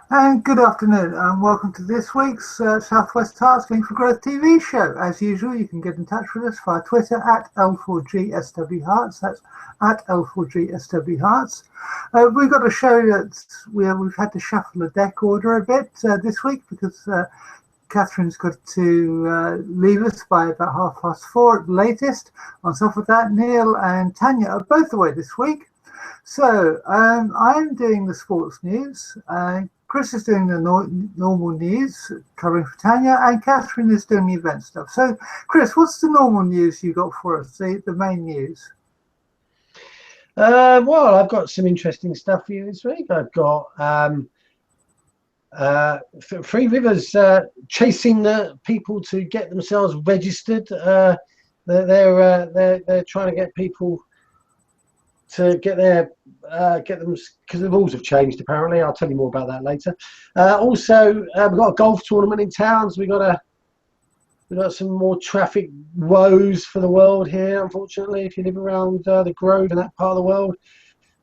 And good afternoon, and welcome to this week's Southwest Hearts Link for Growth TV show. As usual, you can get in touch with us via Twitter at L4GSWHearts. That's at L4GSWHearts. We've got a show that we've had to shuffle the deck order a bit this week because Catherine's got to leave us by about 4:30 at the latest. On top of that, Neil and Tania are both away this week. So I'm doing the sports news. Chris is doing the normal news, covering for Tania, and Catherine is doing the event stuff. So, Chris, what's the normal news you got for us, the main news? Well, I've got some interesting stuff for you this week. I've got Three Rivers chasing the people to get themselves registered. They're trying to get people to get them because the rules have changed apparently. I'll tell you more about that later. Also, we've got a golf tournament in town, so we've got some more traffic woes for the world here, unfortunately, if you live around the Grove in that part of the world.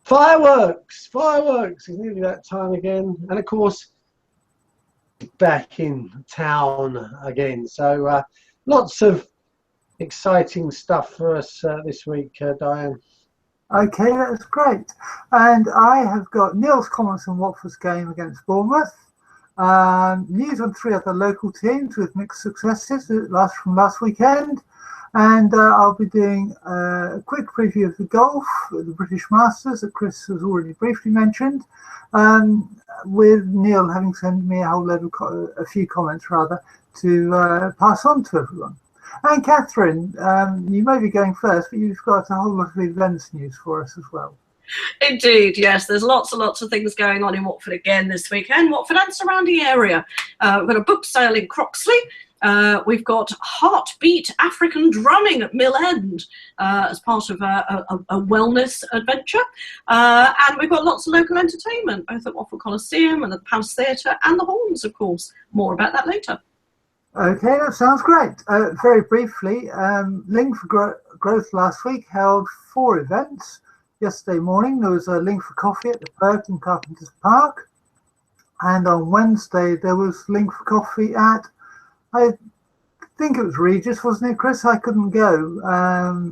Fireworks! It's nearly that time again. And of course, back in town again. So lots of exciting stuff for us this week, Diane. Okay, that's great. And I have got Neil's comments on Watford's game against Bournemouth. News on 3 other local teams with mixed successes from last weekend. And I'll be doing a quick preview of the golf, the British Masters that Chris has already briefly mentioned, with Neil having sent me a few comments to pass on to everyone. And Catherine, you may be going first, but you've got a whole lot of events news for us as well. Indeed, yes. There's lots and lots of things going on in Watford again this weekend. Watford and surrounding area. We've got a book sale in Croxley. We've got Heartbeat African drumming at Mill End as part of a wellness adventure. And we've got lots of local entertainment, both at Watford Coliseum and at the Palace Theatre and the Horns, of course. More about that later. Okay, that sounds great. Very briefly, Link for Growth last week held 4 events. Yesterday morning, there was a Link for Coffee at the Perk in Carpenter's Park. And on Wednesday, there was Link for Coffee at, I think it was Regis, wasn't it, Chris? I couldn't go,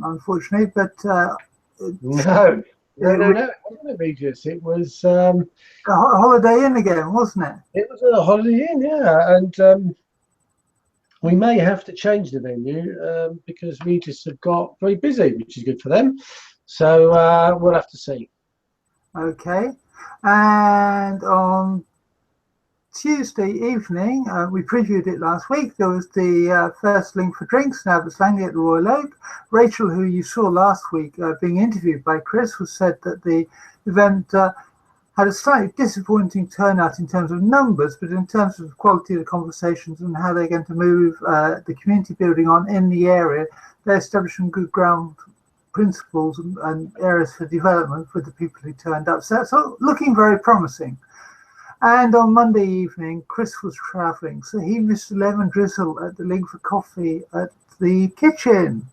unfortunately, but... No, it wasn't Regis. It was... a Holiday Inn again, wasn't it? It was a Holiday Inn, yeah. And... we may have to change the venue because Regis have got very busy, which is good for them. So we'll have to see. Okay. And on Tuesday evening, we previewed it last week. There was the first Link for Drinks, now Kings Langley at the Royal Oak. Rachel, who you saw last week being interviewed by Chris, said that the event had a slightly disappointing turnout in terms of numbers, but in terms of the quality of the conversations and how they're going to move the community building on in the area, they're establishing good ground principles and areas for development for the people who turned up. So that's all looking very promising. And on Monday evening, Chris was travelling, so he missed a lemon drizzle at the Link for Coffee at the kitchen.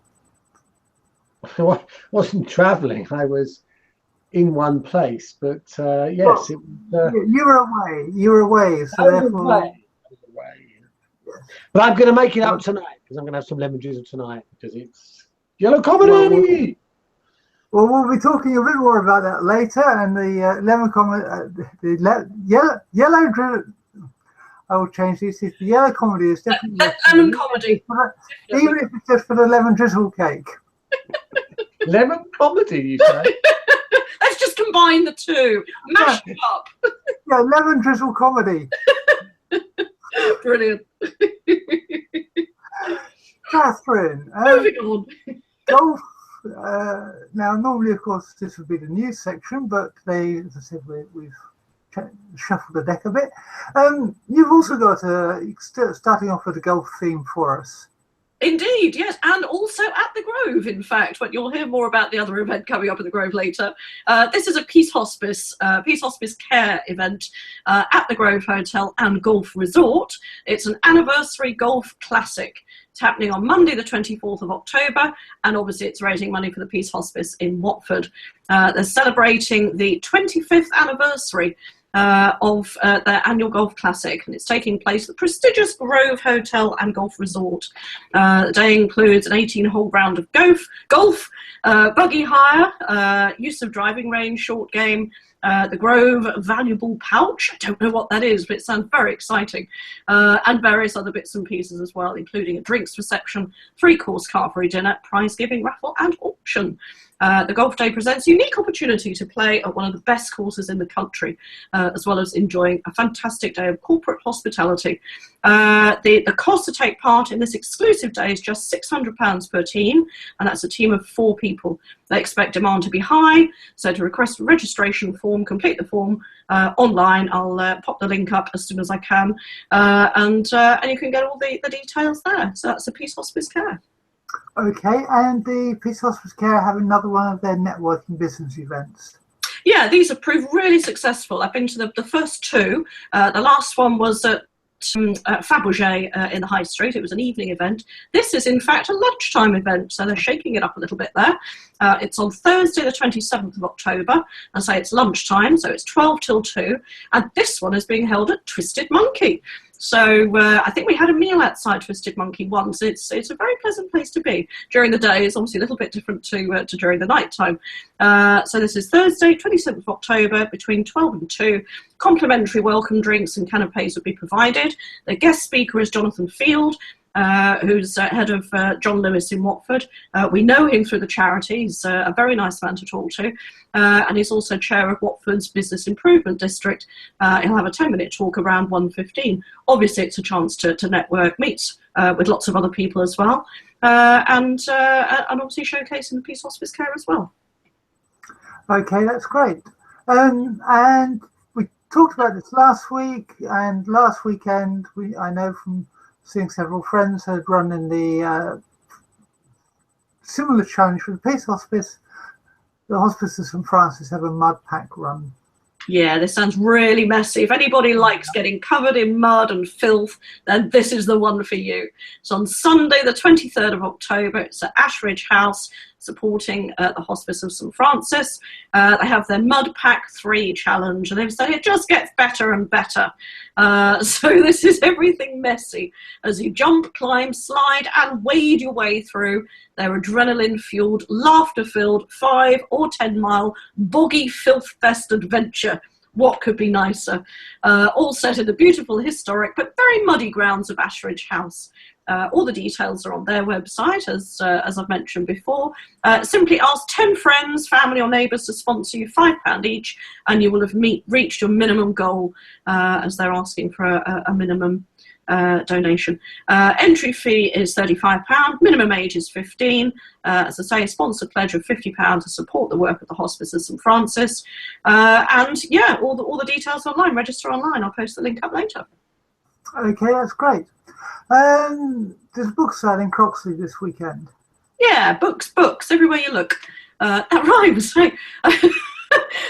I wasn't travelling, I was in one place, but yes, well, you were away, so therefore away. But I'm going to make it up tonight because I'm going to have some lemon drizzle tonight because it's yellow comedy. Well, we'll be talking a bit more about that later, and the lemon comedy, yellow drizzle. I will change this. The yellow comedy is definitely lemon comedy, even if it's just for the lemon drizzle cake. Lemon comedy, you say? Let's just combine the two. Mash them up. Yeah, lemon drizzle comedy. Brilliant. Catherine. Moving on. Golf. Now, normally, of course, this would be the news section, but as I said, we've shuffled the deck a bit. You've also got starting off with a golf theme for us. Indeed, yes, and also at the Grove, in fact, but you'll hear more about the other event coming up at the Grove later. This is a Peace Hospice care event at the Grove Hotel and Golf Resort. It's an anniversary golf classic. It's happening on Monday, the 24th of October, and obviously it's raising money for the Peace Hospice in Watford. They're celebrating the 25th anniversary of their annual golf classic, and it's taking place at the prestigious Grove Hotel and Golf Resort. The day includes an 18-hole round of golf, buggy hire, use of driving range, short game, the Grove Valuable Pouch. I don't know what that is, but it sounds very exciting. And various other bits and pieces as well, including a drinks reception, 3-course carvery dinner, prize giving, raffle and auction. The golf day presents a unique opportunity to play at one of the best courses in the country, as well as enjoying a fantastic day of corporate hospitality. The cost to take part in this exclusive day is just £600 per team, and that's a team of 4 people. They expect demand to be high, so to request a registration form, complete the form online. I'll pop the link up as soon as I can, and you can get all the details there. So that's a Peace Hospice Care. Okay, and the Peace Hospice Care have another one of their networking business events. Yeah, these have proved really successful. I've been to the first 2. The last one was at Fabergé in the High Street. It was an evening event. This is in fact a lunchtime event, so they're shaking it up a little bit there. It's on Thursday the 27th of October, and so it's lunchtime, so it's 12 till 2, and this one is being held at Twisted Monkey. So I think we had a meal outside Twisted Monkey once. It's a very pleasant place to be during the day. It's obviously a little bit different to during the night time. So this is Thursday, 27th of October, between 12 and 2. Complimentary welcome drinks and canapes will be provided. The guest speaker is Jonathan Field, who's head of John Lewis in Watford. We know him through the charity. He's a very nice man to talk to. And he's also chair of Watford's Business Improvement District. He'll have a 10-minute talk around 1:15. Obviously, it's a chance to network, meet with lots of other people as well, and obviously showcasing the Peace Hospice Care as well. Okay, that's great. And we talked about this last week, and last weekend, I know from seeing several friends had run in the similar challenge for the Peace Hospice. The Hospice of St Francis have a mud pack run. Yeah, this sounds really messy. If anybody likes getting covered in mud and filth, then this is the one for you. It's on Sunday, the 23rd of October. It's at Ashridge House, supporting the Hospice of St Francis. They have their Mud Pack 3 challenge, and they've said it just gets better and better. So this is everything messy as you jump, climb, slide, and wade your way through their adrenaline-fueled, laughter-filled 5 or 10-mile boggy filth-fest adventure. What could be nicer? All set in the beautiful, historic, but very muddy grounds of Ashridge House. All the details are on their website, as I've mentioned before. Simply ask 10 friends, family or neighbours to sponsor you £5 each, and you will have reached your minimum goal, as they're asking for a minimum donation. Entry fee is £35, minimum age is 15. As I say, a sponsored pledge of £50 to support the work of the Hospice of St Francis. And yeah, all the details online. Register online. I'll post the link up later. Okay, that's great. There's a book sale in Croxley this weekend. Yeah, books, everywhere you look. That rhymes.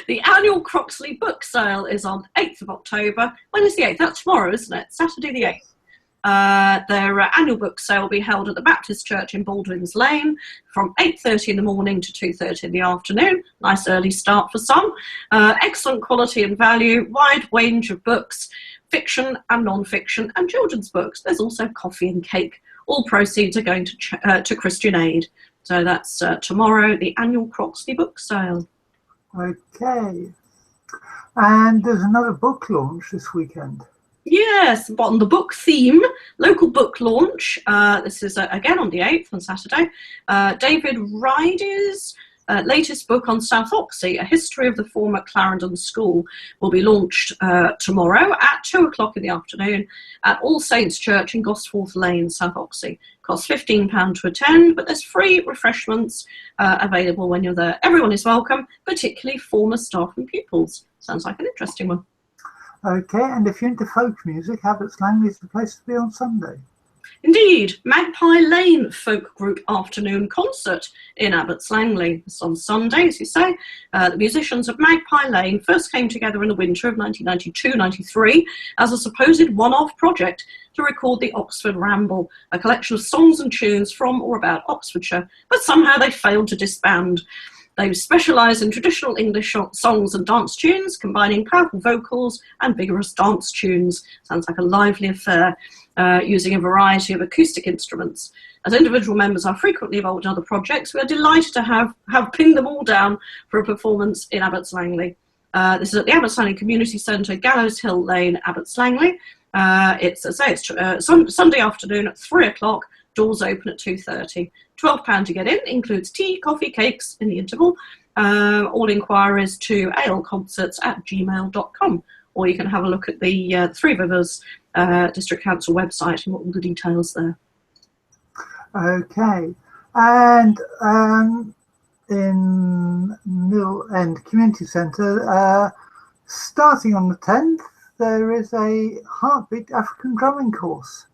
The annual Croxley book sale is on 8th of October. When is the 8th? That's tomorrow, isn't it? Saturday the 8th. Their annual book sale will be held at the Baptist Church in Baldwin's Lane from 8:30 in the morning to 2:30 in the afternoon. Nice early start for some. Excellent quality and value, wide range of books, fiction and non-fiction, and children's books. There's also coffee and cake. All proceeds are going to Christian Aid. So that's tomorrow, the annual Croxley book sale. Okay. And there's another book launch this weekend. Yes, but on the book theme, local book launch. This is again on the 8th on Saturday. David Ryder's latest book on South Oxley, A History of the Former Clarendon School, will be launched tomorrow at 2 o'clock in the afternoon at All Saints Church in Gosforth Lane, South Oxley. Costs £15 to attend, but there's free refreshments available when you're there. Everyone is welcome, particularly former staff and pupils. Sounds like an interesting one. Okay, and if you're into folk music, Herts Langley is the place to be on Sunday. Indeed, Magpie Lane Folk Group Afternoon Concert in Abbots Langley. It's on Sunday, as you say. The musicians of Magpie Lane first came together in the winter of 1992-93 as a supposed one-off project to record the Oxford Ramble, a collection of songs and tunes from or about Oxfordshire, but somehow they failed to disband. They specialise in traditional English songs and dance tunes, combining powerful vocals and vigorous dance tunes. Sounds like a lively affair, using a variety of acoustic instruments. As individual members are frequently involved in other projects, we are delighted to have pinned them all down for a performance in Abbots Langley. This is at the Abbots Langley Community Centre, Gallows Hill Lane, Abbots Langley. It's Sunday afternoon at 3 o'clock, doors open at 2:30. £12 to get in, includes tea, coffee, cakes in the interval. All inquiries to alconcerts@gmail.com, or you can have a look at the Three Rivers District Council website and all the details there. Okay, and in Mill End Community Centre, starting on the 10th, there is a Heartbeat African drumming course.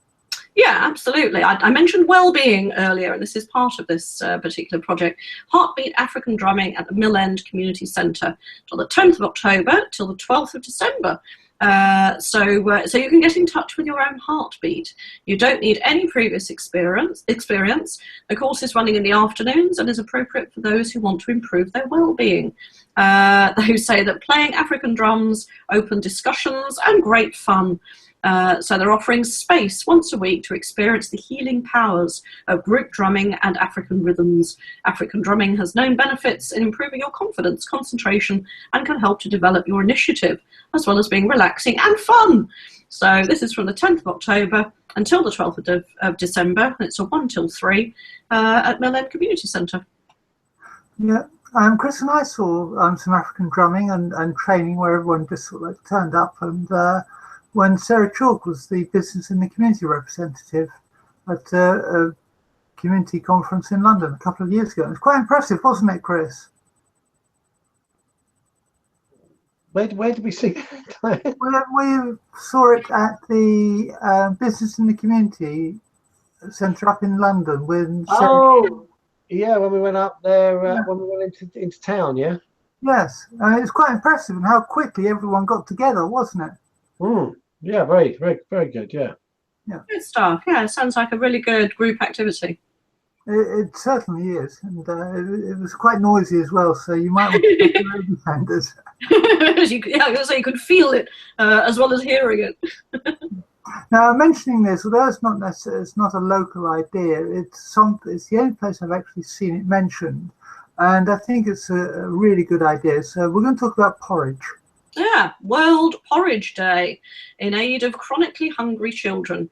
Yeah, absolutely. I mentioned well-being earlier, and this is part of this particular project. Heartbeat African Drumming at the Mill End Community Centre till the 10th of October till the 12th of December. So you can get in touch with your own heartbeat. You don't need any previous experience. The course is running in the afternoons and is appropriate for those who want to improve their well-being. Who say that playing African drums open discussions and great fun. So they're offering space once a week to experience the healing powers of group drumming and African rhythms. African drumming has known benefits in improving your confidence, concentration, and can help to develop your initiative, as well as being relaxing and fun. So this is from the 10th of October until the 12th of December. It's a 1 till 3 at Mill End Community Centre. Yeah. Chris and I saw some African drumming and training where everyone just sort of like turned up, and when Sarah Chalk was the business and the community representative at a community conference in London a couple of years ago. It was quite impressive, wasn't it, Chris? Where did we see that? We saw it at the business and the community centre up in London with Sarah. Yeah, when we went up there, when we went into town, yeah? Yes, it was quite impressive and how quickly everyone got together, wasn't it? Yeah, very, very, very good, yeah. Good stuff. Yeah, it sounds like a really good group activity. It certainly is, and it was quite noisy as well, so you might want to take your own defenders. You could feel it as well as hearing it. Now, mentioning this, although it's not necessarily, it's not a local idea, it's the only place I've actually seen it mentioned, and I think it's a really good idea. So we're going to talk about porridge. Yeah, World Porridge Day in aid of chronically hungry children.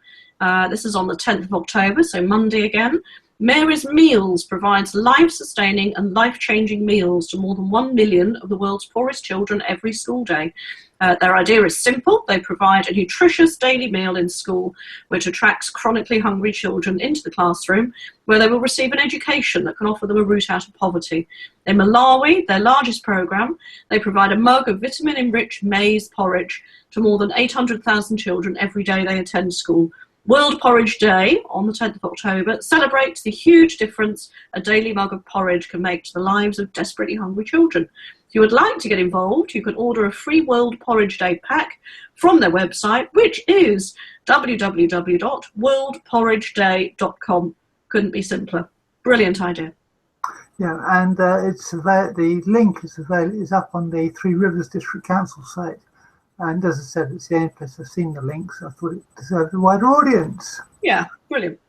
This is on the 10th of October, so Monday again. Mary's Meals provides life-sustaining and life-changing meals to more than 1 million of the world's poorest children every school day. Their idea is simple. They provide a nutritious daily meal in school, which attracts chronically hungry children into the classroom, where they will receive an education that can offer them a route out of poverty. In Malawi, their largest program, they provide a mug of vitamin-enriched maize porridge to more than 800,000 children every day they attend school. World Porridge Day on the 10th of October celebrates the huge difference a daily mug of porridge can make to the lives of desperately hungry children. If you would like to get involved, you can order a free World Porridge Day pack from their website, which is www.worldporridgeday.com. Couldn't be simpler. Brilliant idea. Yeah, and the link is up on the Three Rivers District Council site. And as I said, it's the only place I've seen the link, so I thought it deserved a wider audience. Yeah, brilliant.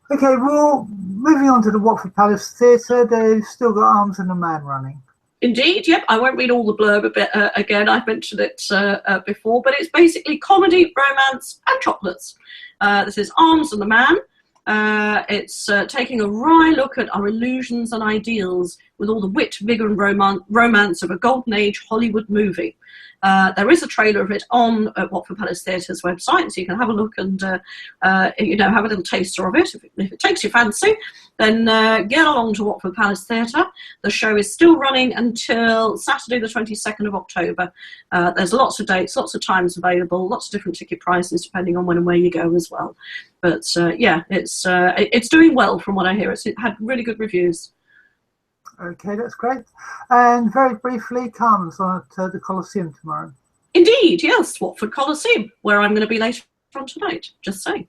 Okay, well, moving on to the Watford Palace Theatre, they've still got Arms and a Man running. Indeed, yep. I won't read all the blurb a bit again. I've mentioned it before, but it's basically comedy, romance, and chocolates. This is Arms and the Man. It's taking a wry look at our illusions and ideals with all the wit, vigour, and romance of a golden age Hollywood movie. There is a trailer of it on Watford Palace Theatre's website, so you can have a look and have a little taster of it. If it takes your fancy, then get along to Watford Palace Theatre. The show is still running until Saturday the 22nd of October. There's lots of dates, lots of times available, lots of different ticket prices depending on when and where you go as well. But it's doing well from what I hear. It had really good reviews. Okay, that's great. And very briefly, Carmen's on at the Coliseum tomorrow. Indeed, yes, Watford Coliseum, where I'm going to be later from tonight, just saying.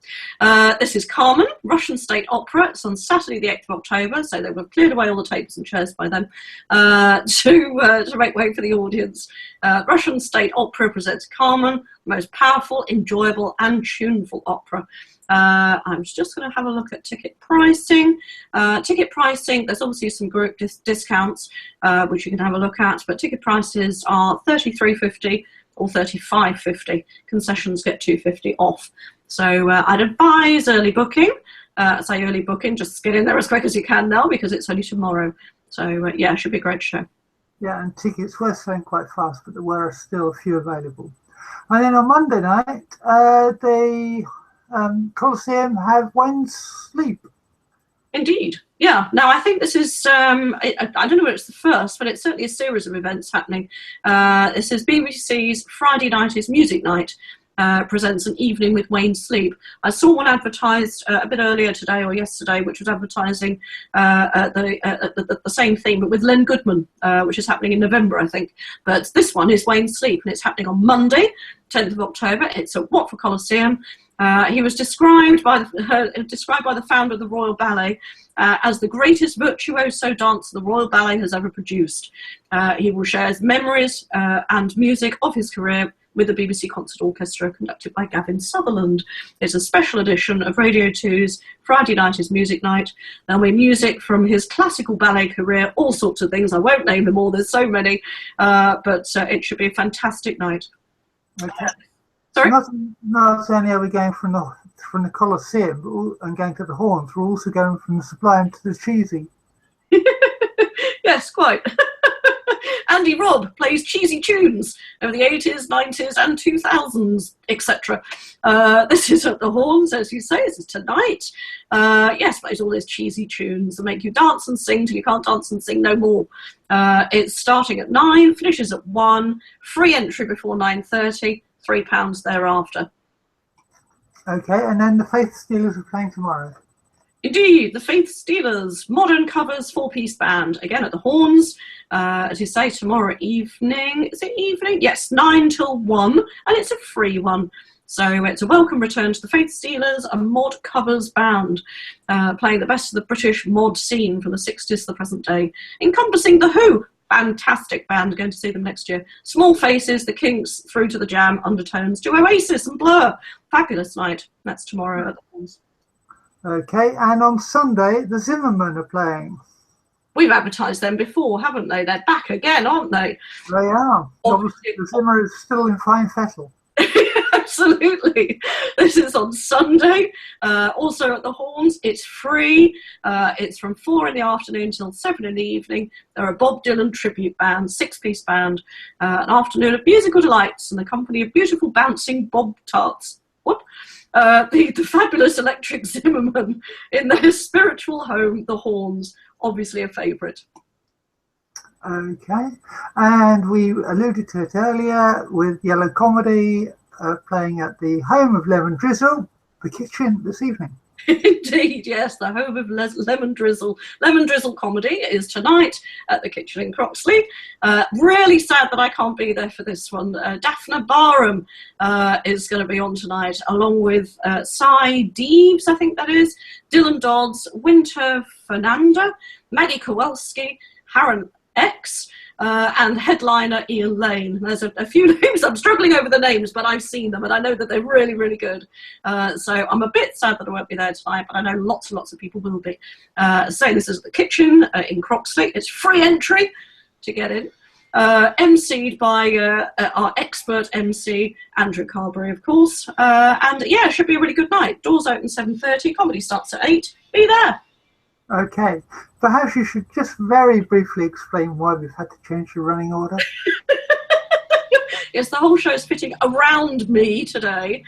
This is Carmen, Russian State Opera. It's on Saturday the 8th of October, so they will have cleared away all the tables and chairs by then to make way for the audience. Russian State Opera presents Carmen, the most powerful, enjoyable and tuneful opera. I'm just going to have a look at ticket pricing. There's obviously some group discounts, which you can have a look at, but ticket prices are $33.50 or $35.50. Concessions get $2.50 off. So I'd advise early booking. Say early booking, just get in there as quick as you can now because it's only tomorrow. So yeah, it should be a great show. Yeah, and tickets were selling quite fast, but there were still a few available. And then on Monday night, the Coliseum have Wayne's Sleep. Indeed. Yeah. Now, I think this is, I don't know if it's the first, but it's certainly a series of events happening. This is BBC's Friday Night is Music Night. Presents an evening with Wayne's Sleep. I saw one advertised a bit earlier today or yesterday, which was advertising the same theme, but with Len Goodman, which is happening in November, I think. But this one is Wayne's Sleep, and it's happening on Monday, 10th of October. It's at Watford Coliseum. He was described by the founder of the Royal Ballet as the greatest virtuoso dancer the Royal Ballet has ever produced. He will share his memories and music of his career with the BBC Concert Orchestra, conducted by Gavin Sutherland. It's a special edition of Radio 2's Friday Night is Music Night. There'll be music from his classical ballet career, all sorts of things. I won't name them all, there's so many, but it should be a fantastic night. Okay. Sorry? Not only are we going from the Coliseum and going to the Horns, we're also going from the Sublime to the Cheesy. Yes, quite. Andy Robb plays cheesy tunes of the 80s, 90s and 2000s, etc. This is at the Horns, as you say. This is tonight. Yes, plays all those cheesy tunes that make you dance and sing till you can't dance and sing no more. It's starting at 9, finishes at 1, free entry before 9:30, £3 thereafter. Okay, and then the Faith Steelers are playing tomorrow. Indeed, the Faith Steelers, Modern Covers 4-piece band, again at the Horns, as you say, tomorrow evening. Is it evening? Yes, 9 till 1, and it's a free one. So it's a welcome return to the Faith Steelers, a mod covers band, playing the best of the British mod scene from the 60s to the present day, encompassing The Who. Fantastic band, going to see them next year. Small Faces, the Kinks, through to the Jam, Undertones, to Oasis and Blur. Fabulous night. That's tomorrow at the Horns. Okay, and on Sunday, the Zimmermen are playing. We've advertised them before, haven't they? They're back again, aren't they? They are. Obviously, the Zimmer is still in fine fettle. Absolutely. This is on Sunday. Also at the Horns. It's free. It's from 4 in the afternoon till 7 in the evening. They're a Bob Dylan tribute band, 6-piece band. An afternoon of musical delights and the company of beautiful bouncing Bob Tarts. What? The fabulous Electric Zimmerman in their spiritual home, the Horns, obviously a favourite. Okay, and we alluded to it earlier with Yellow Comedy playing at the home of Lemon Drizzle, the Kitchen, this evening. Indeed, yes, the home of Lemon Drizzle. Lemon Drizzle Comedy is tonight at the Kitchen in Croxley. Really sad that I can't be there for this one. Daphne Barham is going to be on tonight, along with Cy Deeves, I think that is, Dylan Dodds, Winter Fernanda, Maggie Kowalski, Haran X, and headliner Ian Lane. There's a few names. I'm struggling over the names, but I've seen them and I know that they're really, really good. So I'm a bit sad that I won't be there tonight, but I know lots and lots of people will be. So this is the Kitchen in Croxley. It's free entry to get in. MC'd by our expert MC, Andrew Carberry, of course. And yeah, it should be a really good night. Doors open 7:30, comedy starts at 8. Be there. Okay, perhaps you should just very briefly explain why we've had to change the running order. Yes, the whole show is fitting around me today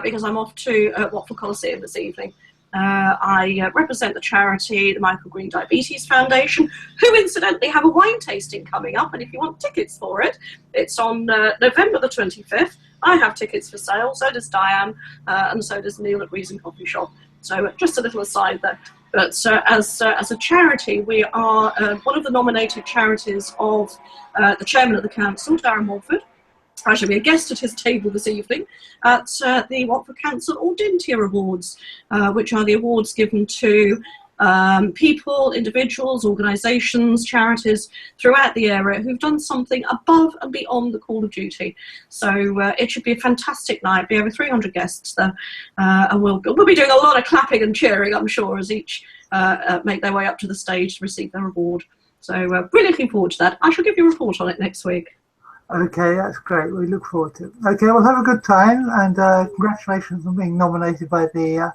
because I'm off to Watford Coliseum this evening. I represent the charity, the Michael Green Diabetes Foundation, who incidentally have a wine tasting coming up, and if you want tickets for it, it's on November the 25th. I have tickets for sale, so does Diane, and so does Neal at Reason Coffee Shop. So just a little aside there. But as a charity, we are one of the nominated charities of the chairman of the council, Darren Morford, I shall be a guest at his table this evening at the Watford Council Audintia Awards, which are the awards given to people, individuals, organisations, charities throughout the area who've done something above and beyond the call of duty. So it should be a fantastic night. Be over 300 guests there, and we'll be doing a lot of clapping and cheering, I'm sure, as each make their way up to the stage to receive their award. So really looking forward to that. I shall give you a report on it next week. Okay, that's great. We look forward to it. Okay, well, have a good time, and congratulations on being nominated by the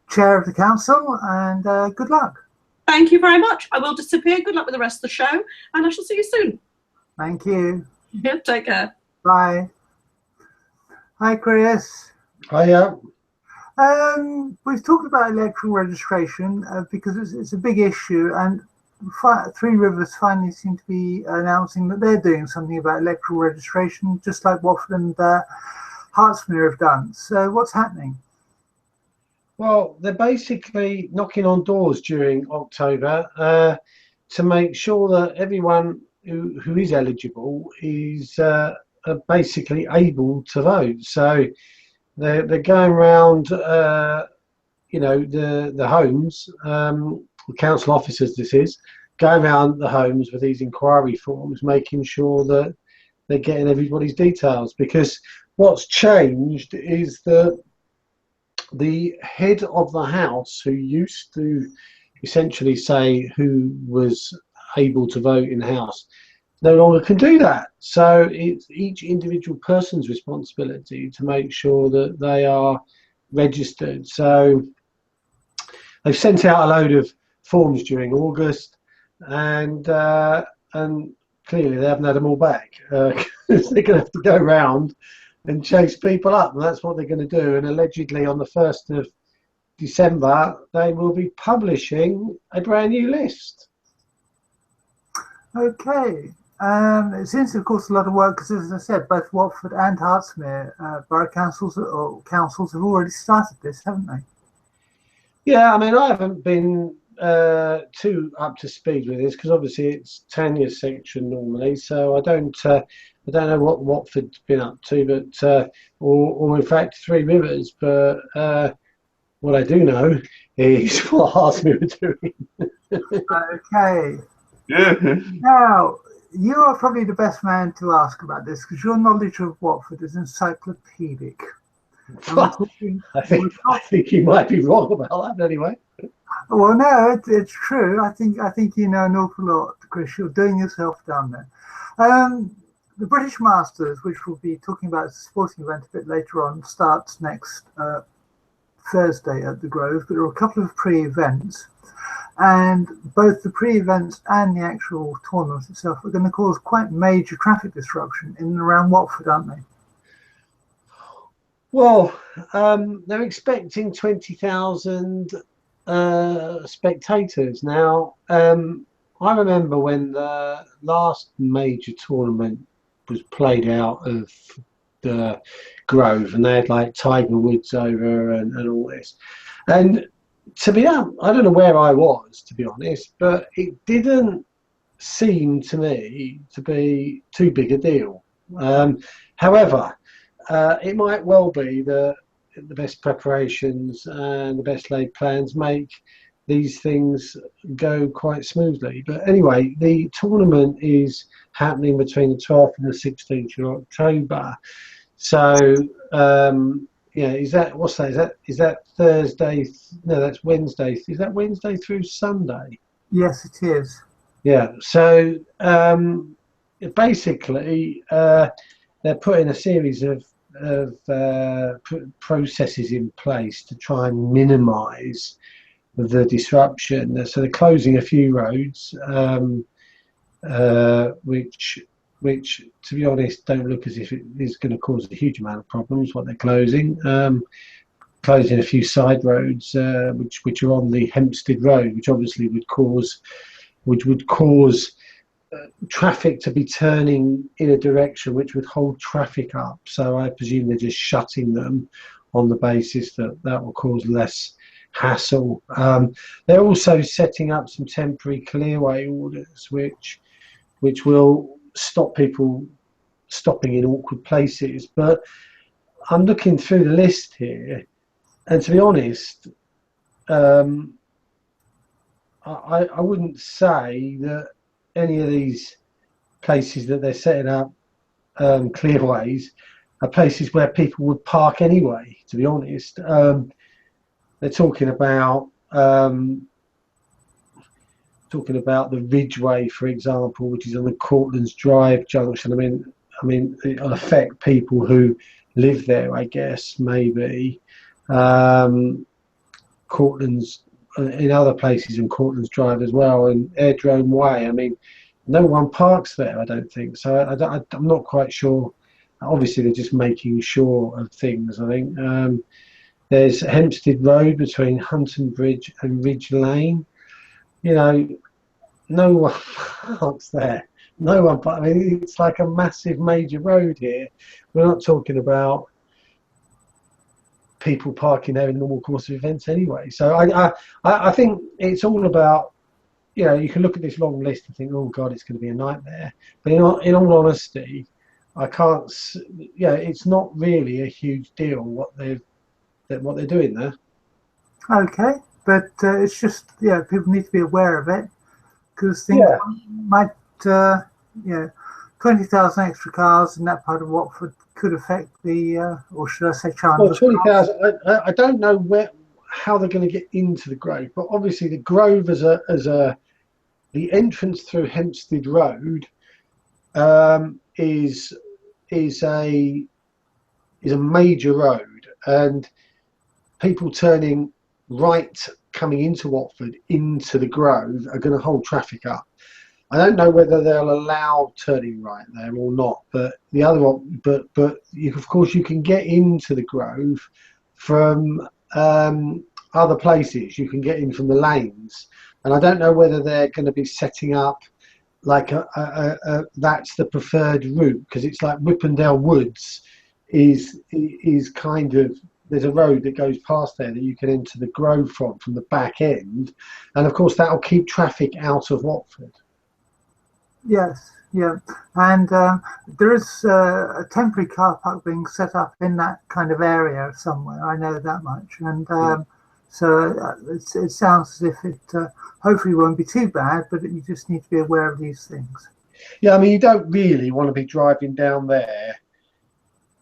chair of the council, and good luck. Thank you very much. I will disappear. Good luck with the rest of the show, and I shall see you soon. Thank you. Yeah, take care. Bye. Hi, Chris. Hiya. We've talked about electoral registration because it's a big issue, and Three Rivers finally seem to be announcing that they're doing something about electoral registration, just like Watford and Hertsmere have done. So what's happening? Well, they're basically knocking on doors during October to make sure that everyone who is eligible is basically able to vote. So they're going around, you know, the homes, the council officers, this is, going around the homes with these inquiry forms, making sure that they're getting everybody's details. Because what's changed is that the head of the house, who used to essentially say who was able to vote in the house, no longer can do that. So it's each individual person's responsibility to make sure that they are registered. So they've sent out a load of forms during August, and clearly they haven't had them all back, because they're going to have to go around and chase people up, and that's what they're going to do. And allegedly on the 1st of December they will be publishing a brand new list. Okay. It seems, of course, a lot of work, because as I said, both Watford and Hertsmere borough councils or councils have already started this, haven't they? Yeah, I mean, I haven't been too up to speed with this, because obviously it's Tania's section normally, so I don't know what Watford's been up to, but or in fact Three Rivers. But what I do know is what Hertsmere are doing. Okay. Now, you are probably the best man to ask about this, because your knowledge of Watford is encyclopedic. I think you might be wrong about that anyway. Well, no, it's true. I think you know an awful lot, Chris. You're doing yourself down there. The British Masters, which we'll be talking about as a sporting event a bit later on, starts next Thursday at the Grove. But there are a couple of pre-events, and both the pre-events and the actual tournament itself are going to cause quite major traffic disruption in and around Watford, aren't they? Well, they're expecting 20,000 spectators. Now, I remember when the last major tournament was played out of the Grove, and they had like Tiger Woods over and all this. And to be honest, I don't know where I was, to be honest, but it didn't seem to me to be too big a deal. However, it might well be that the best preparations and the best laid plans make these things go quite smoothly. But anyway, the tournament is happening between the 12th and the 16th of October. So, yeah, is that Thursday? No, that's Wednesday. Is that Wednesday through Sunday? Yes, it is. Yeah. So basically, they're putting a series of processes in place to try and minimise the disruption. So they're closing a few roads, which, to be honest, don't look as if it is going to cause a huge amount of problems. What they're closing a few side roads, which are on the Hempstead Road, which obviously would cause traffic to be turning in a direction which would hold traffic up. So I presume they're just shutting them on the basis that will cause less hassle. They're also setting up some temporary clearway orders, which will stop people stopping in awkward places. But I'm looking through the list here, and to be honest, I wouldn't say that any of these places that they're setting up clearways are places where people would park anyway, to be honest. They're talking about the Ridgeway, for example, which is on the Cortlands Drive junction. I mean, it'll affect people who live there, I guess, maybe. Cortlands, in other places in Cortlands Drive as well, and Airdrome Way. I mean, no one parks there, I don't think. So I'm not quite sure. Obviously, they're just making sure of things, I think. There's Hempstead Road between Hunton Bridge and Ridge Lane. You know, no one parks there. No one, but I mean, it's like a massive major road here. We're not talking about people parking there in the normal course of events anyway. So I think it's all about, you know, you can look at this long list and think, oh God, it's going to be a nightmare. But in all honesty, I can't. Yeah, it's not really a huge deal what they're doing there. Okay, but it's just, yeah, people need to be aware of it, because things might, 20,000 extra cars in that part of Watford could affect the, or should I say, Chandler's. Well, 20,000. I don't know how they're going to get into the Grove, but obviously the Grove the entrance through Hempstead Road is a major road, and people turning right coming into Watford into the Grove are going to hold traffic up. I don't know whether they'll allow turning right there or not, but the other one, but of course you can get into the Grove from other places. You can get in from the lanes, and I don't know whether they're going to be setting up like that's the preferred route, because it's like Whippendale Woods is kind of, there's a road that goes past there that you can enter the Grove from the back end, and of course that'll keep traffic out of Watford. Yes, yeah, and there is a temporary car park being set up in that kind of area somewhere. I know that much, and so it sounds as if it hopefully won't be too bad, but you just need to be aware of these things. Yeah, I mean, you don't really want to be driving down there,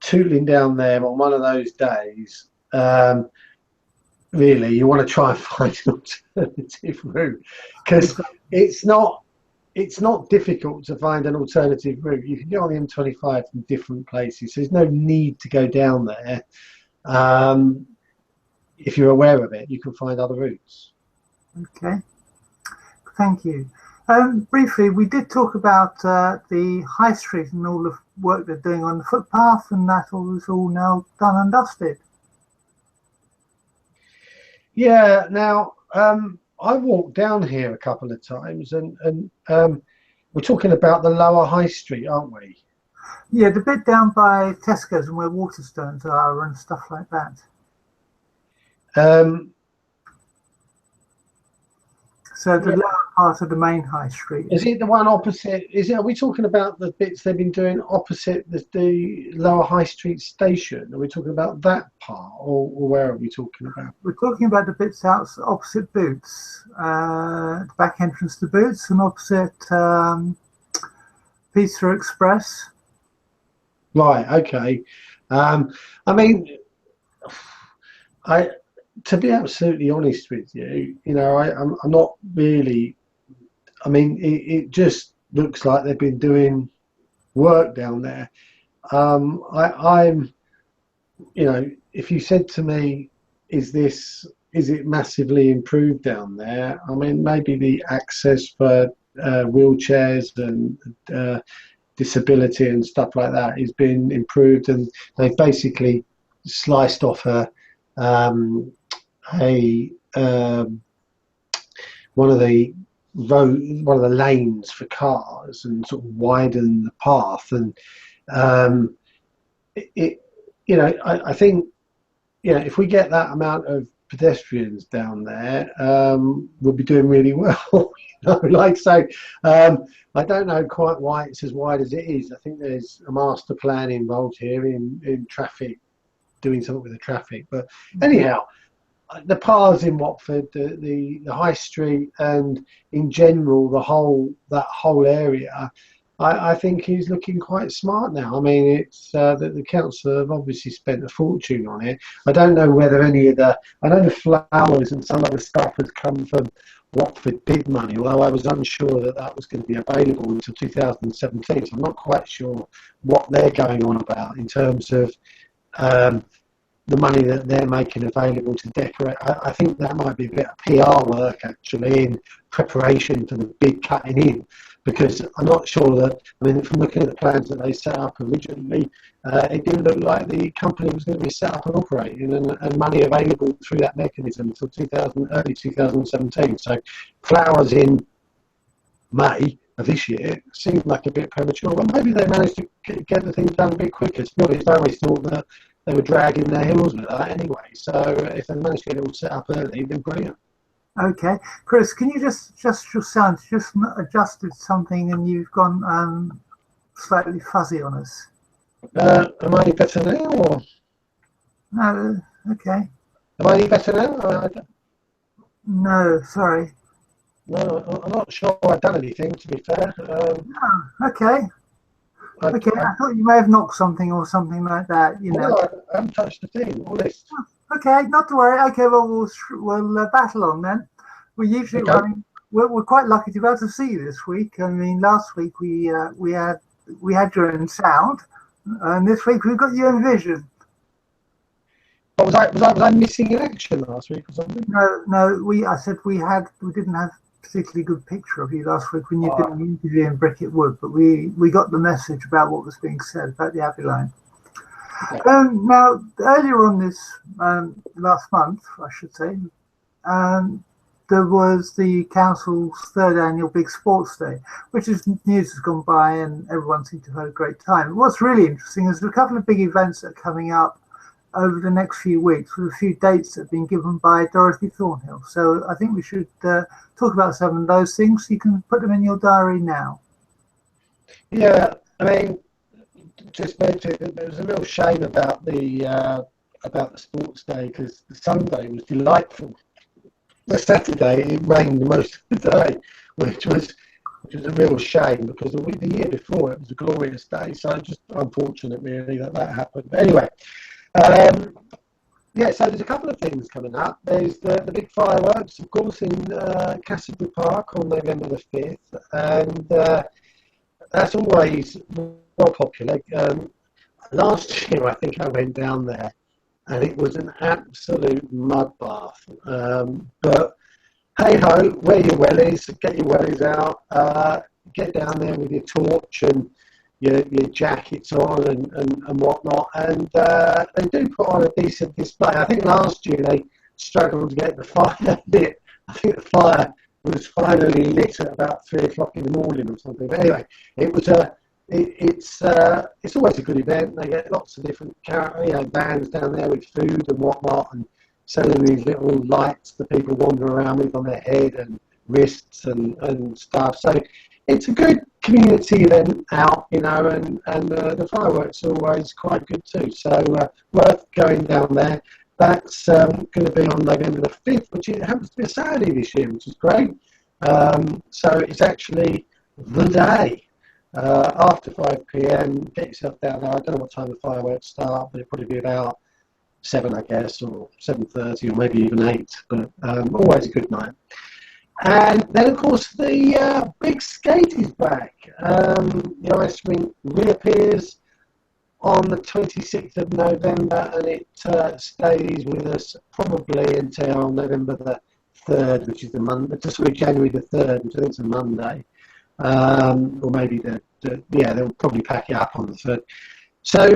tootling down there on one of those days. Really, you want to try and find an alternative route, because it's not difficult to find an alternative route. You can get on the M25 from different places, so there's no need to go down there. If you're aware of it, you can find other routes. Okay, thank you. Briefly, we did talk about the High Street and all the work they're doing on the footpath, and that is all now done and dusted. Yeah, now I walked down here a couple of times, and we're talking about the lower High Street, aren't we? Yeah, the bit down by Tesco's and where Waterstones are and stuff like that. So the lower part of the main High Street. Is it the one opposite? Are we talking about the bits they've been doing opposite the lower High Street station? Are we talking about that part, or where are we talking about? We're talking about the bits out opposite Boots, the back entrance to Boots, and opposite Pizza Express. Right. Okay. I mean, to be absolutely honest with you, you know, I'm not really. I mean, it just looks like they've been doing work down there. I'm, you know, if you said to me, is it massively improved down there? I mean, maybe the access for wheelchairs and disability and stuff like that has been improved, and they've basically sliced off one of the lanes for cars and sort of widen the path, and you know, I think, you know, if we get that amount of pedestrians down there will be doing really well. Like so, I don't know quite why it's as wide as it is. I think there's a master plan involved here in traffic, doing something with the traffic. But anyhow, the paths in Watford, the high street, and in general that whole area, I think is looking quite smart now. I mean, it's that the council have obviously spent a fortune on it. I don't know whether I know the flowers and some of the stuff has come from Watford bid money, although I was unsure that was going to be available until 2017. So I'm not quite sure what they're going on about in terms of the money that they're making available to decorate. I think that might be a bit of PR work actually in preparation for the big cutting in, because I'm not sure that, I mean, from looking at the plans that they set up originally, it didn't look like the company was going to be set up and operating and money available through that mechanism until early 2017. So flowers in May of this year seemed like a bit premature, but maybe they managed to get the things done a bit quicker. To be honest, I always thought that they were dragging their heels with that anyway. So if they managed to get it all set up early, then brilliant. Okay, Chris, can you just your sound? Just adjusted something, and you've gone slightly fuzzy on us. Am I any better now? Or? No, okay. Am I any better now? No, sorry. No, I'm not sure I've done anything, to be fair. Okay. Okay, I thought you may have knocked something or something like that. You know. I haven't touched a thing. All this. Okay, not to worry. Okay, well we'll battle on then. We're usually running. We're quite lucky to be able to see you this week. I mean, last week we had you in sound, and this week we've got you in vision. Oh, was I missing in action last week or something? No. I said we didn't have a particularly good picture of you last week when you did the interview in Bricket Wood, but we got the message about what was being said about the Abbey line. Okay. Now, earlier on this last month, I should say, there was the council's third annual Big Sports Day, which is news has gone by and everyone seemed to have had a great time. What's really interesting is there are a couple of big events that are coming up over the next few weeks with a few dates that have been given by Dorothy Thornhill. So I think we should talk about some of those things. You can put them in your diary now. Yeah, I mean, just mentioned there was a real shame about the sports day because the Sunday was delightful. The Saturday it rained most of the day, which was a real shame because the year before it was a glorious day. So just unfortunate really that happened. But anyway, so there's a couple of things coming up. There's the big fireworks, of course, in Castleby Park on November the 5th, and that's always well popular. Last year, I think I went down there, and it was an absolute mud bath. But hey ho, wear your wellies, get your wellies out, get down there with your torch and your jackets on and whatnot, and they do put on a decent display. I think last year they struggled to get the fire lit. I think the fire was finally lit at about 3 o'clock in the morning or something. But anyway, it was it's always a good event. They get lots of different bands down there with food and whatnot, and selling these little lights that people wander around with on their head and wrists and stuff. So it's a good community event out, and the fireworks are always quite good too. So worth going down there. That's going to be on November the 5th, which it happens to be a Saturday this year, which is great. So it's actually the day after 5 p.m. Get yourself down there. I don't know what time the fireworks start, but it'll probably be about 7, I guess, or 7:30, or maybe even 8. But always a good night. And then, of course, the big skate is back. The ice rink reappears on the 26th of November, and it stays with us probably until November the 3rd, which is the Monday. January the 3rd, which I think is a Monday. Or maybe they'll probably pack it up on the 3rd. So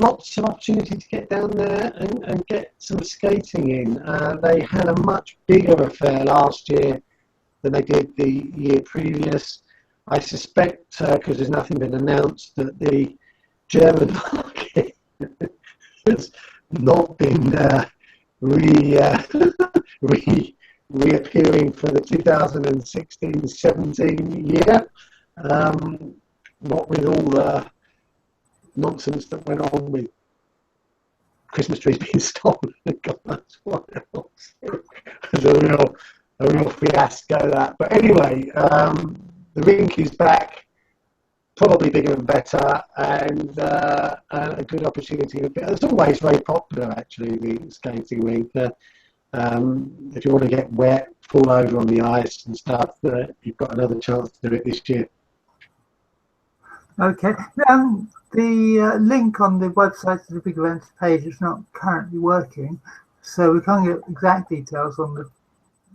lots of opportunity to get down there and get some skating in. They had a much bigger affair last year than they did the year previous. I suspect, because there's nothing been announced, that the German market has not been reappearing for the 2016-17 year. What with all the nonsense that went on with Christmas trees being stolen, God knows what else. It was a real fiasco, that. But anyway, the rink is back, probably bigger and better, and a good opportunity. It's always very popular, actually, the skating rink. If you want to get wet, fall over on the ice and stuff, you've got another chance to do it this year. Okay. The link on the website to the big events page is not currently working, so we can't get exact details on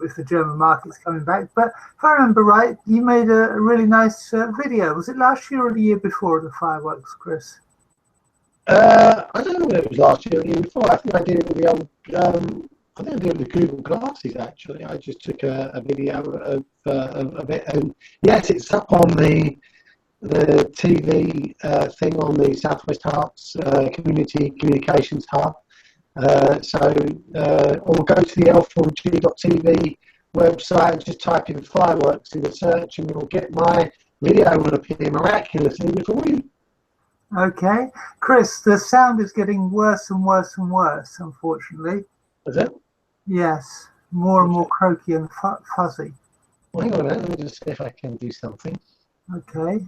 if the German market's coming back. But if I remember right, you made a really nice video. Was it last year or the year before, the fireworks, Chris? I don't know whether it was last year or the year before. I think I did it with the old. I think I did it with the Google glasses. Actually, I just took a video of it, and yes, it's up on the TV thing on the Southwest Herts Community Communications Hub. Or go to the L4G.tv website and just type in fireworks in the search, and you'll get my video will appear miraculously before you. Okay. Chris, the sound is getting worse and worse and worse, unfortunately. Is it? Yes. More and more croaky and fuzzy. Well, hang on a minute. Let me just see if I can do something. Okay.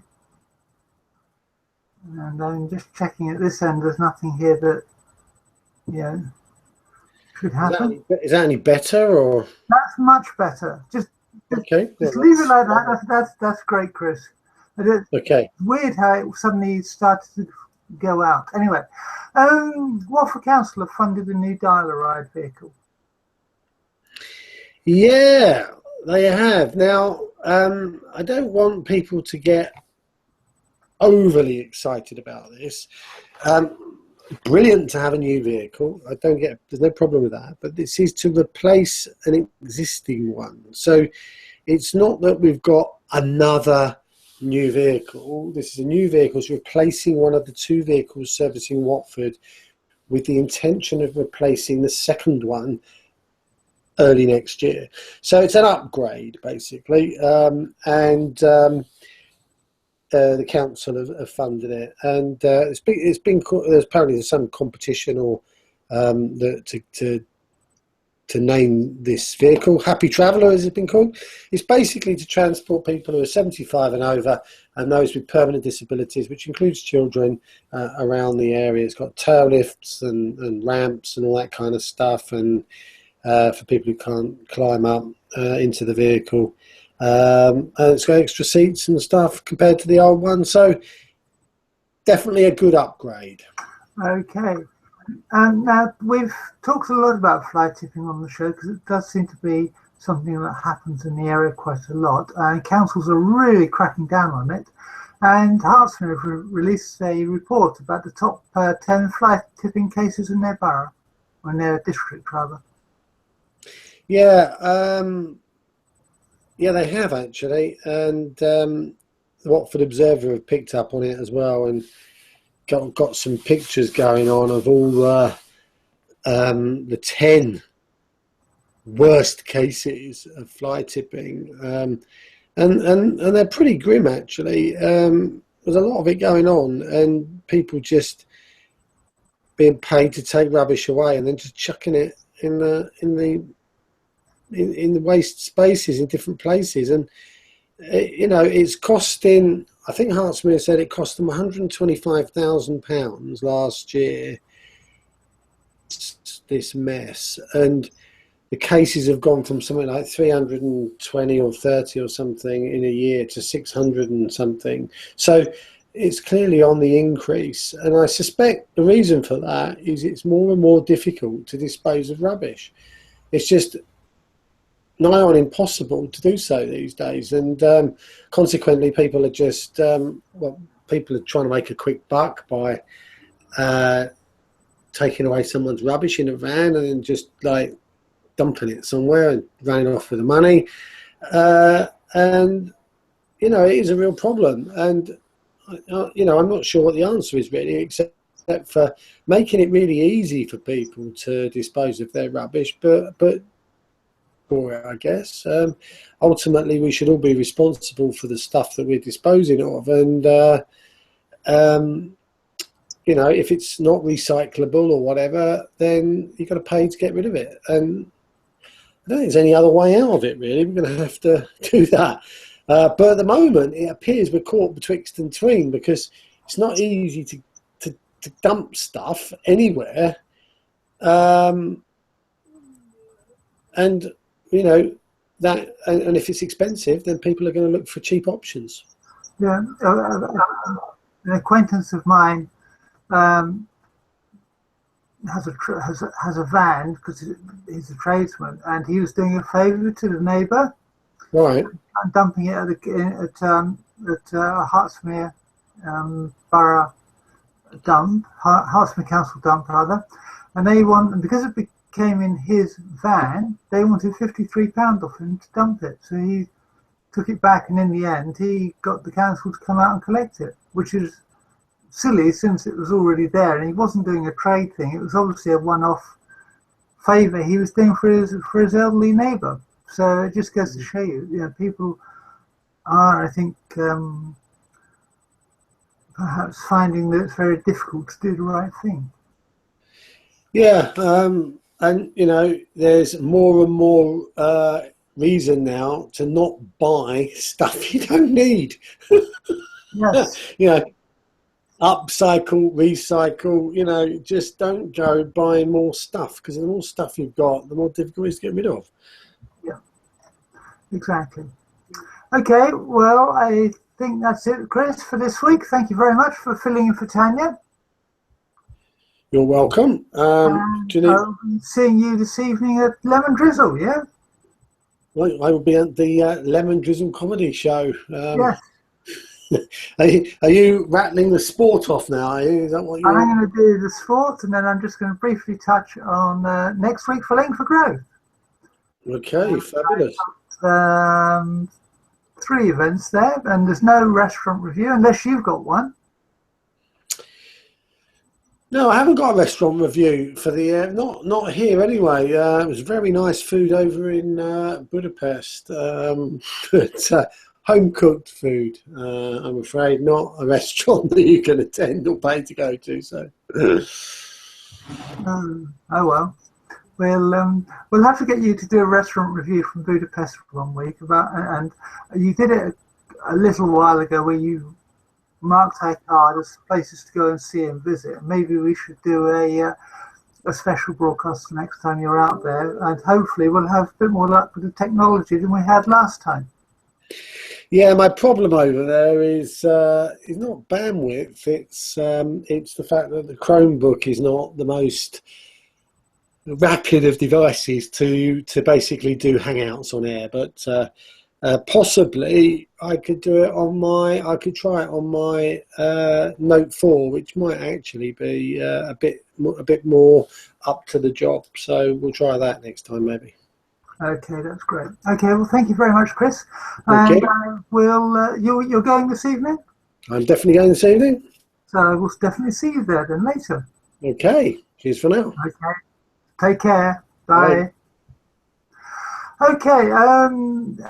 And I'm just checking at this end. There's nothing here that, should happen. Is that any better, or? That's much better. Just okay. Just leave it like that. That's great, Chris. Okay. It's weird how it suddenly started to go out. Anyway, Watford Council have funded a new dial-a-ride vehicle. Yeah, they have. Now, I don't want people to get overly excited about this. Brilliant to have a new vehicle. There's no problem with that. But this is to replace an existing one. So it's not that we've got another new vehicle. This is a new vehicle. It's replacing one of the two vehicles servicing Watford, with the intention of replacing the second one early next year. So it's an upgrade, basically. The council have funded it, and there's apparently some competition or to name this vehicle. Happy Traveller, as it's been called. It's basically to transport people who are 75 and over, and those with permanent disabilities, which includes children, around the area. It's got tail lifts and ramps and all that kind of stuff, and for people who can't climb up into the vehicle. And it's got extra seats and stuff compared to the old one, so definitely a good upgrade. Okay. Now, we've talked a lot about fly tipping on the show because it does seem to be something that happens in the area quite a lot, and councils are really cracking down on it. And Hertsman have released a report about the top 10 fly tipping cases in their borough, or in their district, rather. Yeah, yeah, they have actually, and the Watford Observer have picked up on it as well, and got some pictures going on of all the 10 worst cases of fly tipping, and they're pretty grim actually. There's a lot of it going on, and people just being paid to take rubbish away and then just chucking it in the waste spaces in different places. And it's costing, I think Hertsman said it cost them £125,000 last year, this mess, and the cases have gone from something like 320 or 30 or something in a year to 600 and something. So it's clearly on the increase, and I suspect the reason for that is it's more and more difficult to dispose of rubbish. It's just nigh on impossible to do so these days, and consequently people are just people are trying to make a quick buck by taking away someone's rubbish in a van and then just like dumping it somewhere and running off with the money, and it is a real problem, and I'm not sure what the answer is really, except for making it really easy for people to dispose of their rubbish, but for it, I guess. Ultimately, we should all be responsible for the stuff that we're disposing of, and you know, if it's not recyclable or whatever, then you've got to pay to get rid of it. And I don't think there's any other way out of it, really. We're going to have to do that. But at the moment, it appears we're caught betwixt and between, because it's not easy to dump stuff anywhere. And, you know, that, and if it's expensive, then people are going to look for cheap options. Yeah, an acquaintance of mine has a van, because he's a tradesman, and he was doing a favour to the neighbour, right, and dumping it at Hertsmere Borough dump, Hertsmere Council dump rather, and because it became in his van, they wanted £53 off him to dump it, so he took it back, and in the end he got the council to come out and collect it, which is silly since it was already there, and he wasn't doing a trade thing. It was obviously a one-off favour he was doing for his elderly neighbour. So it just goes to show you, you know, people are, I think, perhaps finding that it's very difficult to do the right thing. Yeah, and you know, there's more and more reason now to not buy stuff you don't need. Yes. You know, upcycle, recycle, you know, just don't go buying more stuff, because the more stuff you've got, the more difficult it is to get rid of. Yeah, exactly. Okay, well, I think that's it, Chris, for this week. Thank you very much for filling in for Tania. You're welcome. Do you need... I'll be seeing you this evening at Lemon Drizzle, yeah? Well, I will be at the Lemon Drizzle comedy show. Yes. Are you rattling the sport off now? Is that what you're... I'm going to do the sport, and then I'm just going to briefly touch on next week for Link for Growth. Okay, fabulous. 3 events there, and there's no restaurant review unless you've got one. No, I haven't got a restaurant review for the not here anyway. It was very nice food over in Budapest, but home cooked food. I'm afraid not a restaurant that you can attend or pay to go to. So, oh well, we'll have to get you to do a restaurant review from Budapest for 1 week and you did it a little while ago where you marked our card as places to go and see and visit. Maybe we should do a special broadcast the next time you're out there, and hopefully we'll have a bit more luck with the technology than we had last time. Yeah, my problem over there is not bandwidth. It's the fact that the Chromebook is not the most rapid of devices to basically do Hangouts on air, but possibly I could do it on I could try it on my Note 4, which might actually be a bit more up to the job. So we'll try that next time, maybe. Okay, that's great. Okay, well, thank you very much, Chris. Okay. And you're going this evening? I'm definitely going this evening. So we'll definitely see you there then later. Okay, cheers for now. Okay, take care. Bye. Bye. Okay,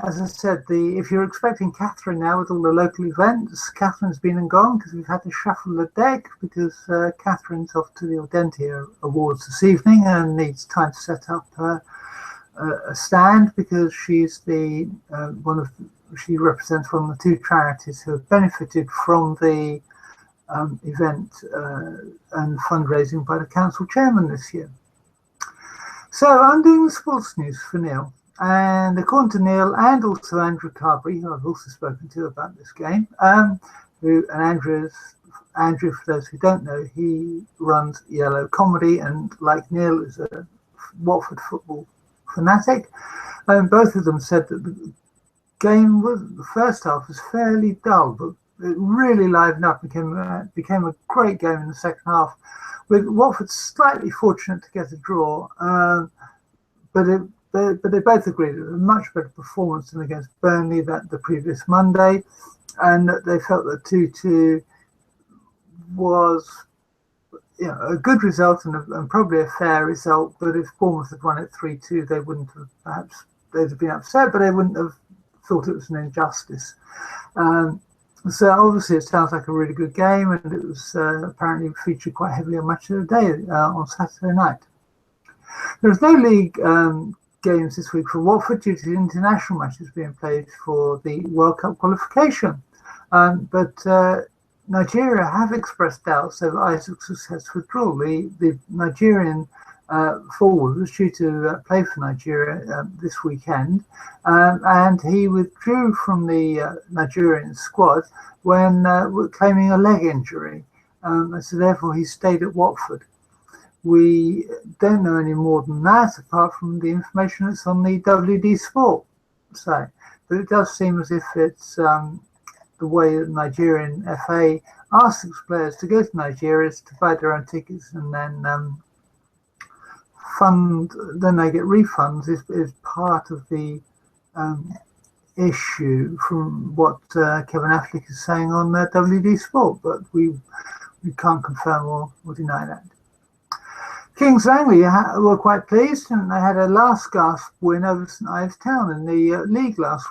as I said, if you're expecting Catherine now with all the local events, Catherine's been and gone because we've had to shuffle the deck because Catherine's off to the Audentia Awards this evening and needs time to set up a stand because she's she represents one of the 2 charities who have benefited from the event and fundraising by the council chairman this year. So I'm doing the sports news for Neil. And according to Neil and also Andrew Carberry, who I've also spoken to about this game, Andrew, for those who don't know, he runs Yellow Comedy and, like Neil, is a Watford football fanatic. And both of them said that the game the first half was fairly dull, but it really livened up and became a great game in the second half, with Watford slightly fortunate to get a draw, but they both agreed it was a much better performance than against Burnley the previous Monday, and that they felt that 2-2 was a good result and probably a fair result. But if Bournemouth had won it 3-2, they wouldn't have they'd have been upset, but they wouldn't have thought it was an injustice. So obviously it sounds like a really good game, and it was apparently featured quite heavily on Match of the Day on Saturday night. There's no league games this week for Watford due to the international matches being played for the World Cup qualification. But Nigeria have expressed doubts over Isaac's successful withdrawal. The Nigerian forward was due to play for Nigeria this weekend, and he withdrew from the Nigerian squad when claiming a leg injury. So therefore he stayed at Watford. We don't know any more than that, apart from the information that's on the WD Sport site. But it does seem as if it's the way that Nigerian FA asks its players to go to Nigeria is to buy their own tickets and then then they get refunds is part of the issue from what Kevin Affleck is saying on WD Sport, but we can't confirm or deny that. Kings Langley were quite pleased, and they had a last gasp win over St Ives Town in the league last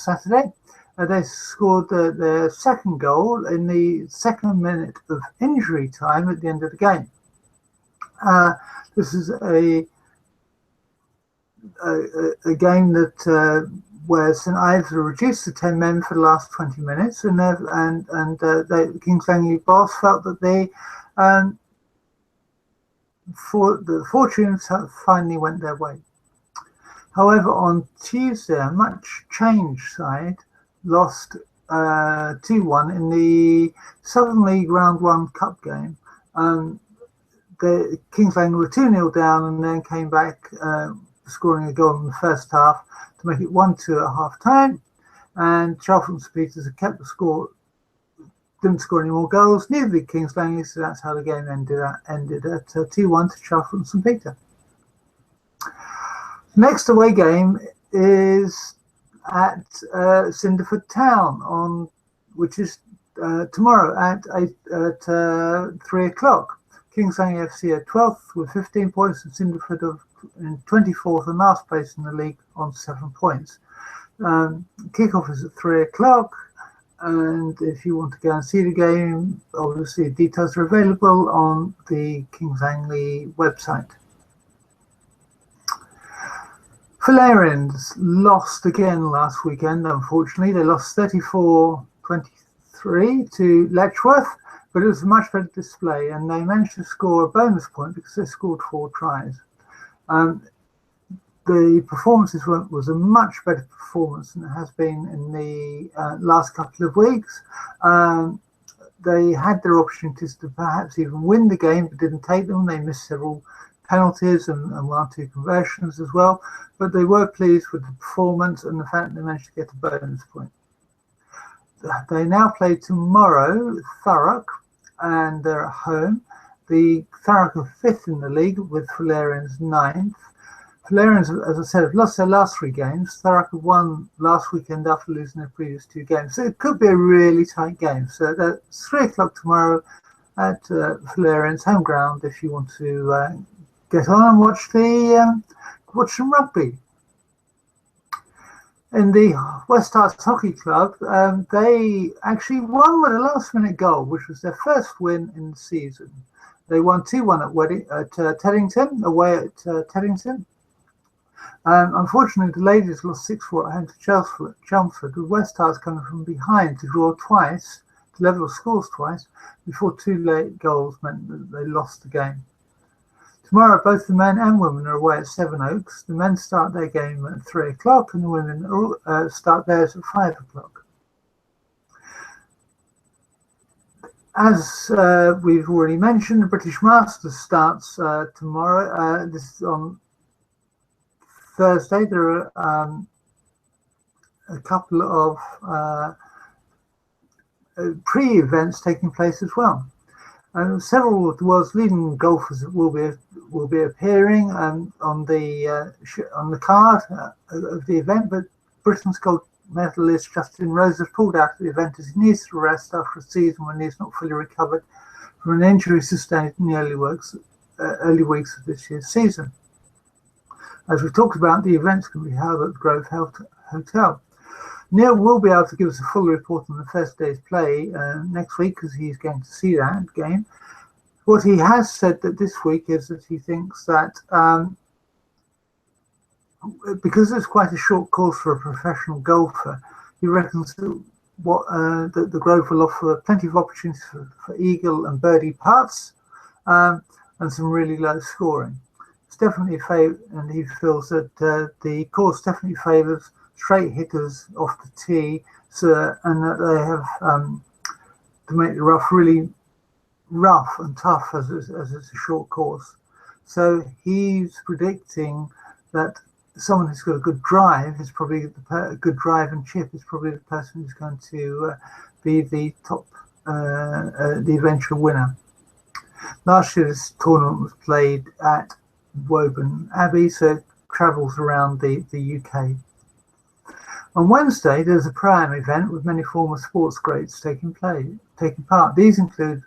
Saturday. They scored their second goal in the second minute of injury time at the end of the game. This is a game that where St Ives were reduced to 10 men for the last 20 minutes, and the Kings Langley boss felt that the fortunes finally went their way. However, on Tuesday, a much changed side lost 2-1 in the Southern League Round 1 Cup game. The Kings Langley were 2-0 down and then came back, scoring a goal in the first half to make it 1-2 at half time. And Chalfont St Peters had kept the score, didn't score any more goals, neither did Kings Langley, so that's how the game ended at 2-1 to Chalfont St Peters. Next away game is at Cinderford Town which is tomorrow at 3 o'clock. Kings Langley FC are 12th with 15 points, and Cinderford in 24th and last place in the league on 7 points. Kickoff is at 3 o'clock, and if you want to go and see the game, obviously details are available on the Kings Langley website. Fullerains lost again last weekend, unfortunately. They lost 34-23 to Letchworth, but it was a much better display, and they managed to score a bonus point because they scored 4 tries. The performance was a much better performance than it has been in the last couple of weeks. They had their opportunities to perhaps even win the game, but didn't take them. They missed several penalties and 1 or 2 conversions as well, but they were pleased with the performance and the fact that they managed to get a bonus point. They now play tomorrow Thurrock, and they're at home. The Thurrock are 5th in the league with Fullerains 9th. Fullerains, as I said, have lost their last 3 games. Thurrock have won last weekend after losing their previous 2 games, so it could be a really tight game. So that's 3 o'clock tomorrow at Fullerains home ground if you want to get on and watch some rugby. In the West Herts Hockey Club, they actually won with a last-minute goal, which was their first win in the season. They won 2-1 at Teddington, away at Teddington. Unfortunately, the ladies lost 6-4 at home to Chelmsford, with West Herts coming from behind to draw twice, to level scores twice, before 2 late goals meant that they lost the game. Tomorrow, both the men and women are away at Sevenoaks. The men start their game at 3 o'clock, and the women start theirs at 5 o'clock. As we've already mentioned, the British Masters starts tomorrow. This is on Thursday. There are a couple of pre-events taking place as well. Several of the world's leading golfers will be appearing on the card of the event, but Britain's gold medalist Justin Rose has pulled out of the event as he needs to rest after a season when he's not fully recovered from an injury sustained in the early weeks of this year's season. As we talked about, the events can be held at the Grove Hotel. Neal will be able to give us a full report on the first day's play next week, because he's going to see that game. What he has said that this week is that he thinks that because it's quite a short course for a professional golfer, he reckons that the Grove will offer plenty of opportunities for eagle and birdie putts and some really low scoring. It's definitely and he feels that the course definitely favours straight hitters off the tee, and that they have to make the rough really rough and tough as it's a short course. So he's predicting that someone who's got a good drive is probably a good drive and chip is probably the person who's going to be the top, the eventual winner. Last year, this tournament was played at Woburn Abbey, so it travels around the UK. On Wednesday, there's a Pro-Am event with many former sports greats taking part. These include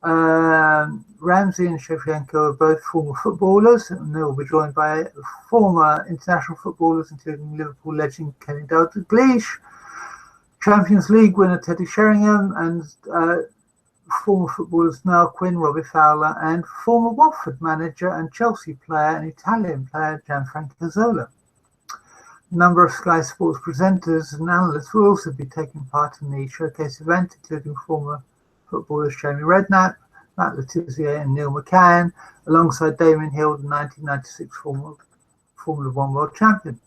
Ramsey and Shevchenko are both former footballers, and they will be joined by former international footballers, including Liverpool legend Kenny Dalglish, Champions League winner Teddy Sheringham, and former footballers Niall Quinn, Robbie Fowler, and former Watford manager and Chelsea player and Italian player Gianfranco Zola. A number of Sky Sports presenters and analysts will also be taking part in the showcase event, including former footballers Jamie Redknapp, Matt Letizia and Neil McCann, alongside Damien Hill, the 1996 Formula One world champion.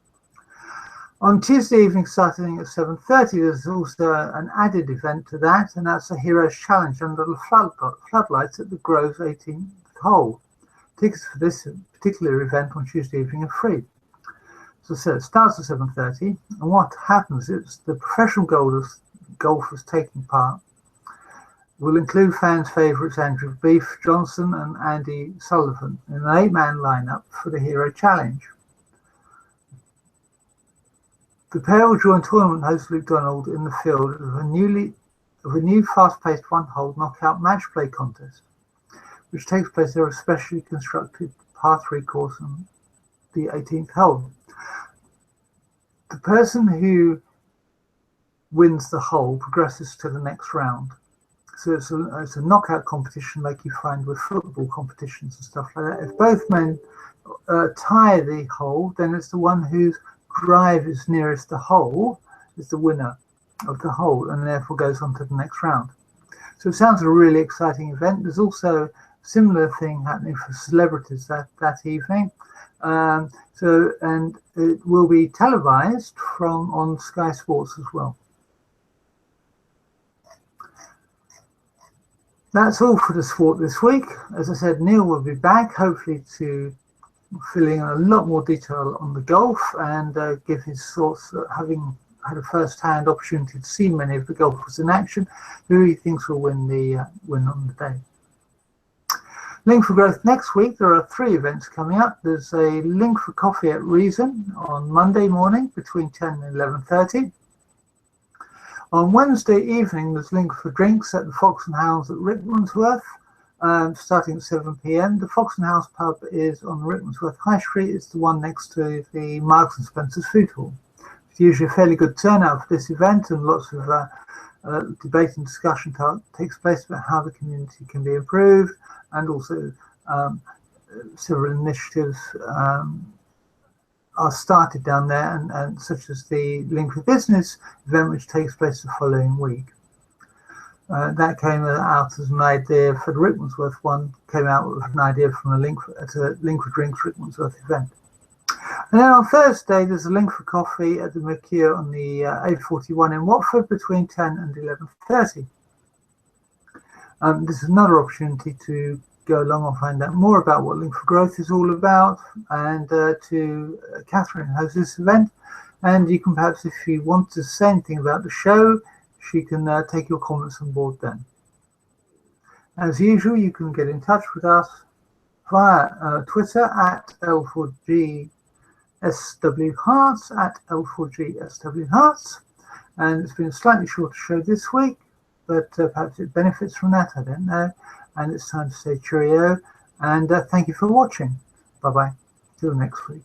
On Tuesday evening, starting at 7:30, there's also an added event to that, and that's a Heroes Challenge under the floodlights at the Grove's 18th hole. Tickets for this particular event on Tuesday evening are free. So it starts at 7:30, and what happens is the professional golfers taking part will include fans' favourites Andrew Beef Johnson and Andy Sullivan in an 8-man lineup for the Hero Challenge. The pair will join tournament host Luke Donald in the field of a new fast-paced one-hole knockout match play contest, which takes place at a specially constructed par 3 course on the 18th hole. The person who wins the hole progresses to the next round. So it's a knockout competition like you find with football competitions and stuff like that. If both men tie the hole, then it's the one whose drive is nearest the hole is the winner of the hole, and therefore goes on to the next round. So it sounds a really exciting event. There's also a similar thing happening for celebrities that evening. And it will be televised on Sky Sports as well. That's all for the sport this week. As I said, Neal will be back, hopefully to fill in a lot more detail on the golf and give his thoughts, having had a first-hand opportunity to see many of the golfers in action, who he thinks will win on the day. Link for Growth next week. There are 3 events coming up. There's a Link for Coffee at Reason on Monday morning between 10 and 11:30. On Wednesday evening, there's Link for Drinks at the Fox and Hounds at Rickmansworth, starting at 7 p.m. The Fox and Hounds pub is on Rickmansworth High Street. It's the one next to the Marks and Spencer's Food Hall. It's usually a fairly good turnout for this event, and lots of debate and discussion takes place about how the community can be improved, and also several initiatives are started down there, and such as the Link for Business event, which takes place the following week. That came out as an idea for the Rickmansworth one, came out with an idea from a Link for Drinks Rickmansworth event. And then on Thursday, there's a Link for Coffee at the Mercure on the A41 in Watford between 10 and 11:30. This is another opportunity to go along and find out more about what Link for Growth is all about, and to Catherine hosts this event. And you can perhaps, if you want to say anything about the show, she can take your comments on board then. As usual, you can get in touch with us via Twitter at L4G SW Herts, at L4G SW Herts. And it's been a slightly shorter show this week. but perhaps it benefits from that. I don't know. And it's time to say cheerio, and thank you for watching. Bye bye. Till next week.